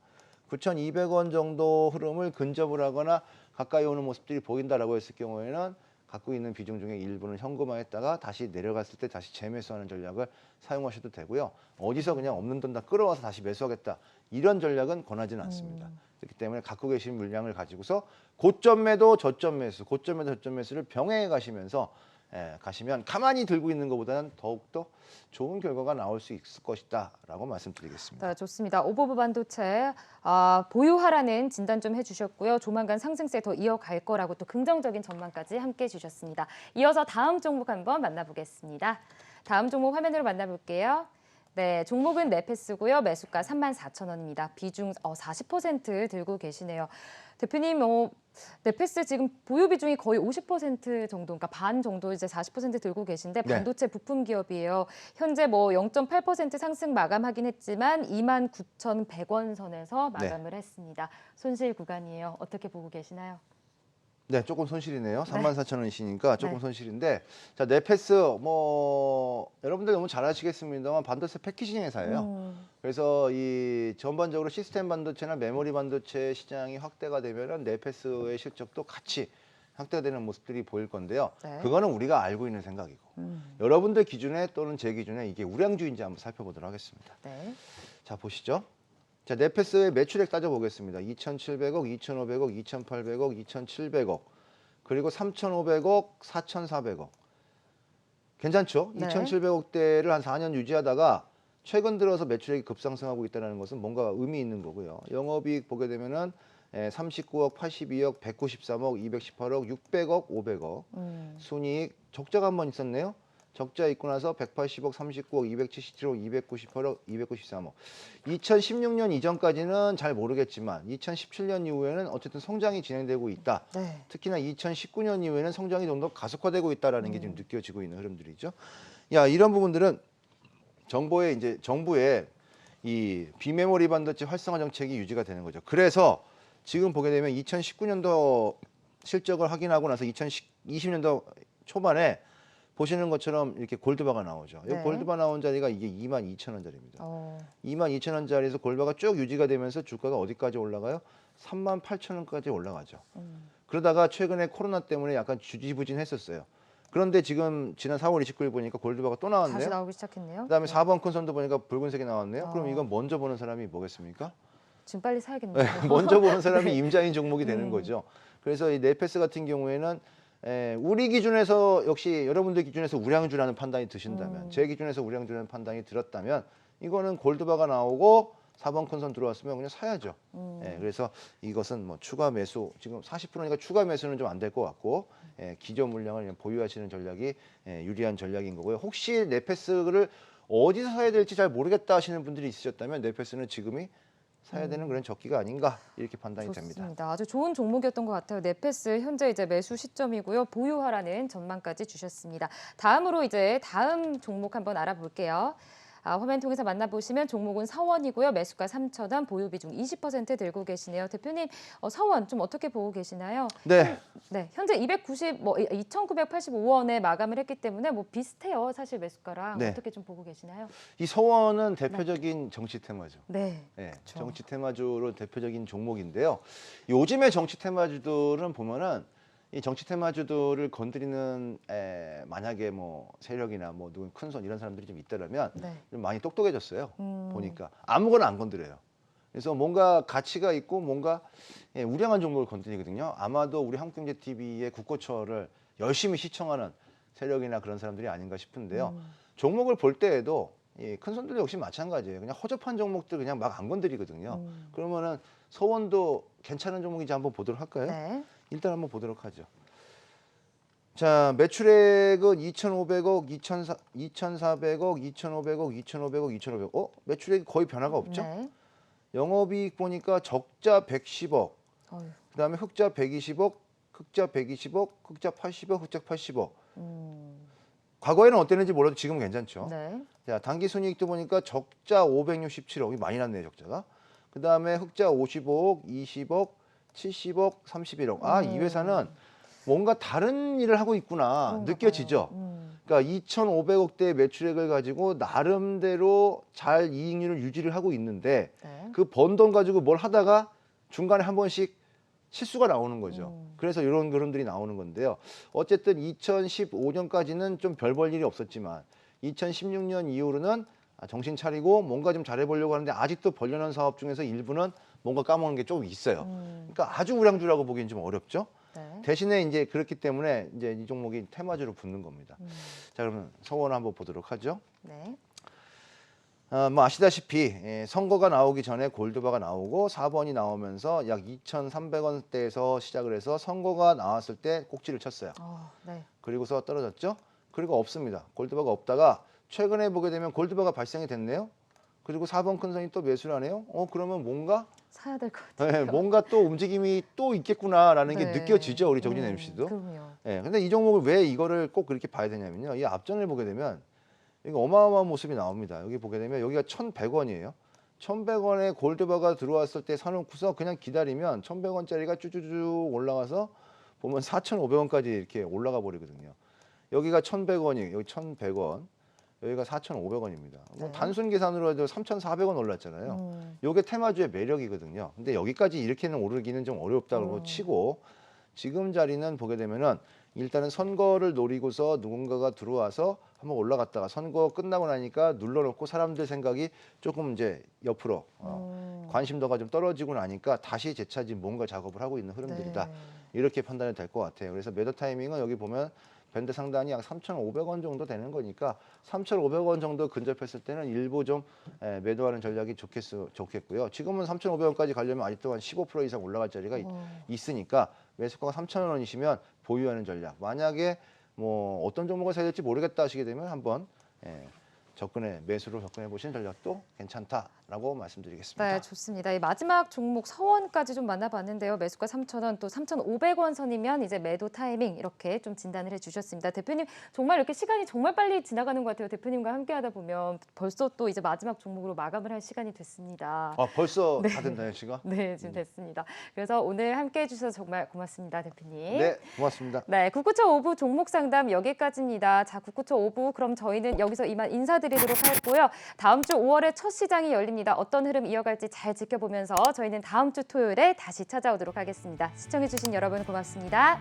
9,200원 정도 흐름을 근접을 하거나 가까이 오는 모습들이 보인다라고 했을 경우에는 갖고 있는 비중 중에 일부는 현금화했다가 다시 내려갔을 때 다시 재매수하는 전략을 사용하셔도 되고요. 어디서 그냥 없는 돈 다 끌어와서 다시 매수하겠다. 이런 전략은 권하지는 않습니다. 그렇기 때문에 갖고 계신 물량을 가지고서 고점 매도, 저점 매수, 고점 매도, 저점 매수를 병행해 가시면서 가시면 가만히 들고 있는 것보다는 더욱더 좋은 결과가 나올 수 있을 것이다 라고 말씀드리겠습니다. 네, 좋습니다. 오버브 반도체 보유하라는 진단 좀 해주셨고요. 조만간 상승세 더 이어갈 거라고 또 긍정적인 전망까지 함께 해주셨습니다. 이어서 다음 종목 한번 만나보겠습니다. 다음 종목 화면으로 만나볼게요. 네, 종목은 네페스고요. 매수가 34,000원입니다. 비중 40% 들고 계시네요. 대표님, 네페스 지금 보유 비중이 거의 50% 정도, 그러니까 반 정도 이제 40% 들고 계신데 반도체 부품 기업이에요. 현재 0.8% 상승 마감하긴 했지만 29,100원 선에서 마감을 했습니다. 손실 구간이에요. 어떻게 보고 계시나요? 네, 조금 손실이네요. 34,000원이시니까 조금 네. 손실인데, 자, 네페스 여러분들 너무 잘 아시겠습니다만 반도체 패키징 회사예요. 그래서 이 전반적으로 시스템 반도체나 메모리 반도체 시장이 확대가 되면은 네페스의 실적도 같이 확대되는 모습들이 보일 건데요. 네. 그거는 우리가 알고 있는 생각이고, 여러분들 기준에 또는 제 기준에 이게 우량주인지 한번 살펴보도록 하겠습니다. 네. 자, 보시죠. 자, 네페스의 매출액 따져보겠습니다. 2,700억, 2,500억, 2,800억, 2,700억, 그리고 3,500억, 4,400억. 괜찮죠? 네. 2,700억대를 한 4년 유지하다가 최근 들어서 매출액이 급상승하고 있다는 것은 뭔가 의미 있는 거고요. 영업이익 보게 되면은 39억, 82억, 193억, 218억, 600억, 500억. 순이익 적자가 한 번 있었네요. 적자 있고 나서 180억, 39억, 277억, 298억, 293억. 2016년 이전까지는 잘 모르겠지만 2017년 이후에는 어쨌든 성장이 진행되고 있다. 네. 특히나 2019년 이후에는 성장이 좀 더 가속화되고 있다라는 게 지금 느껴지고 있는 흐름들이죠. 이런 부분들은 정부의 이 비메모리 반도체 활성화 정책이 유지가 되는 거죠. 그래서 지금 보게 되면 2019년도 실적을 확인하고 나서 2020년도 초반에 보시는 것처럼 이렇게 골드바가 나오죠. 이 네. 골드바 나온 자리가 이게 22,000원짜리입니다. 어. 22,000원짜리에서 골드바가 쭉 유지가 되면서 주가가 어디까지 올라가요? 38,000원까지 올라가죠. 그러다가 최근에 코로나 때문에 약간 지지부진했었어요. 그런데 지금 지난 4월 29일 보니까 골드바가 또 다시 나왔네요. 나오기 시작했네요. 그다음에 네. 4번 큰 선도 보니까 붉은색이 나왔네요. 그럼 어. 이건 먼저 보는 사람이 뭐겠습니까? 지금 빨리 사야겠네요. 먼저 보는 사람이 네. 임자인 종목이 되는 거죠. 그래서 이 네페스 같은 경우에는 우리 기준에서 역시 여러분들 기준에서 우량주라는 판단이 드신다면 제 기준에서 우량주라는 판단이 들었다면 이거는 골드바가 나오고 4번 큰 선 들어왔으면 그냥 사야죠. 그래서 이것은 뭐 추가 매수 지금 40%니까 추가 매수는 좀 안 될 것 같고 기존 물량을 그냥 보유하시는 전략이 유리한 전략인 거고요. 혹시 네페스를 어디서 사야 될지 잘 모르겠다 하시는 분들이 있으셨다면 네페스는 지금이 사야 되는 그런 적기가 아닌가 이렇게 판단이 됩니다. 좋습니다. 아주 좋은 종목이었던 것 같아요. 네페스 현재 이제 매수 시점이고요. 보유하라는 전망까지 주셨습니다. 다음으로 이제 다음 종목 한번 알아볼게요. 화면 통해서 만나보시면 종목은 서원이고요. 매수가 3,000원, 보유 비중 20% 들고 계시네요. 대표님, 서원 좀 어떻게 보고 계시나요? 네. 네, 현재 2,985원에 마감을 했기 때문에 뭐 비슷해요. 사실 매수가랑 네. 어떻게 좀 보고 계시나요? 이 서원은 대표적인 정치 테마죠. 네. 그렇죠. 정치 테마주로 대표적인 종목인데요. 요즘의 정치 테마주들은 보면은 이 정치 테마주들을 건드리는 만약에 뭐 세력이나 뭐 누군 큰손 이런 사람들이 좀 있다면 네. 좀 많이 똑똑해졌어요. 보니까 아무거나 안 건드려요. 그래서 뭔가 가치가 있고 뭔가 우량한 종목을 건드리거든요. 아마도 우리 한국경제TV의 국고처를 열심히 시청하는 세력이나 그런 사람들이 아닌가 싶은데요. 종목을 볼 때에도 큰 손들 역시 마찬가지예요. 그냥 허접한 종목들 그냥 막 안 건드리거든요. 그러면은 서원도 괜찮은 종목인지 한번 보도록 할까요? 네. 일단 한번 보도록 하죠. 자, 매출액은 2,500억, 2,400억, 2,500억, 2,500억, 2,500억. 매출액이 거의 변화가 없죠. 네. 영업이익 보니까 적자 110억, 어휴. 그다음에 흑자 120억, 흑자 120억, 흑자 80억, 흑자 80억. 과거에는 어땠는지 몰라도 지금은 괜찮죠. 네. 자, 당기순이익도 보니까 적자 567억이 많이 났네요, 적자가. 그다음에 흑자 55억, 20억, 70억, 31억. 이 회사는 뭔가 다른 일을 하고 있구나 그런가 느껴지죠. 봐요. 그러니까 2,500억대 매출액을 가지고 나름대로 잘 이익률을 유지를 하고 있는데 네. 그 번 돈 가지고 뭘 하다가 중간에 한 번씩 실수가 나오는 거죠. 그래서 이런 그림들이 나오는 건데요. 어쨌든 2015년까지는 좀 별 볼 일이 없었지만 2016년 이후로는 정신 차리고 뭔가 좀 잘해보려고 하는데 아직도 벌려놓은 사업 중에서 일부는 뭔가 까먹는 게 좀 있어요. 그러니까 아주 우량주라고 보기엔 좀 어렵죠. 네. 대신에 이제 그렇기 때문에 이제 이 종목이 테마주로 붙는 겁니다. 자, 그러면 서원 한번 보도록 하죠. 네. 뭐 아시다시피 선거가 나오기 전에 골드바가 나오고 4번이 나오면서 약 2,300원대에서 시작을 해서 선거가 나왔을 때 꼭지를 쳤어요. 네. 그리고서 떨어졌죠. 그리고 없습니다. 골드바가 없다가 최근에 보게 되면 골드바가 발생이 됐네요. 그리고 4번 큰 선이 또 매수를 하네요. 그러면 뭔가 사야 될 것 같아요. 뭔가 또 움직임이 또 있겠구나라는 게 네. 느껴지죠. 우리 정진 MC도. 그럼요. 근데 이 종목을 왜 이거를 꼭 그렇게 봐야 되냐면요. 이 앞전을 보게 되면 이거 어마어마한 모습이 나옵니다. 여기 보게 되면 여기가 1,100원이에요. 1,100원에 골드바가 들어왔을 때 사놓고서 그냥 기다리면 1,100원짜리가 쭈쭈쭈 올라가서 보면 4,500원까지 이렇게 올라가 버리거든요. 여기가 1,100원이에요. 여기 1,100원. 여기가 4,500원입니다. 뭐 네. 단순 계산으로 해도 3,400원 올랐잖아요. 이게 테마주의 매력이거든요. 근데 여기까지 이렇게는 오르기는 좀 어렵다고 치고 지금 자리는 보게 되면은 일단은 선거를 노리고서 누군가가 들어와서 한번 올라갔다가 선거 끝나고 나니까 눌러놓고 사람들 생각이 조금 이제 옆으로 관심도가 좀 떨어지고 나니까 다시 재차지 뭔가 작업을 하고 있는 흐름들이다. 네. 이렇게 판단이 될 것 같아요. 그래서 매도 타이밍은 여기 보면 밴드 상단이 약 3,500원 정도 되는 거니까 3,500원 정도 근접했을 때는 일부 좀 매도하는 전략이 좋겠고요. 지금은 3,500원까지 가려면 아직도 한 15% 이상 올라갈 자리가 있으니까 매수가가 3,000원이시면 보유하는 전략. 만약에 뭐 어떤 종목을 사야 될지 모르겠다 하시게 되면 한번 매수로 접근해 보시는 전략도 괜찮다라고 말씀드리겠습니다. 네, 좋습니다. 이 마지막 종목 서원까지 좀 만나봤는데요. 매수가 3,000원, 또 3,500원 선이면 이제 매도 타이밍 이렇게 좀 진단을 해주셨습니다. 대표님 정말 이렇게 시간이 정말 빨리 지나가는 것 같아요. 대표님과 함께하다 보면 벌써 또 이제 마지막 종목으로 마감을 할 시간이 됐습니다. 벌써 다 됐나요, 지금? 네, 지금 됐습니다. 그래서 오늘 함께해 주셔서 정말 고맙습니다, 대표님. 네, 고맙습니다. 네, 국구처 오부 종목 상담 여기까지입니다. 자, 국구처 오부 그럼 저희는 여기서 이만 인사드리도록 하고요. 다음 주 5월에 첫 시장이 열립니다. 어떤 흐름 이어갈지 잘 지켜보면서 저희는 다음 주 토요일에 다시 찾아오도록 하겠습니다. 시청해주신 여러분 고맙습니다.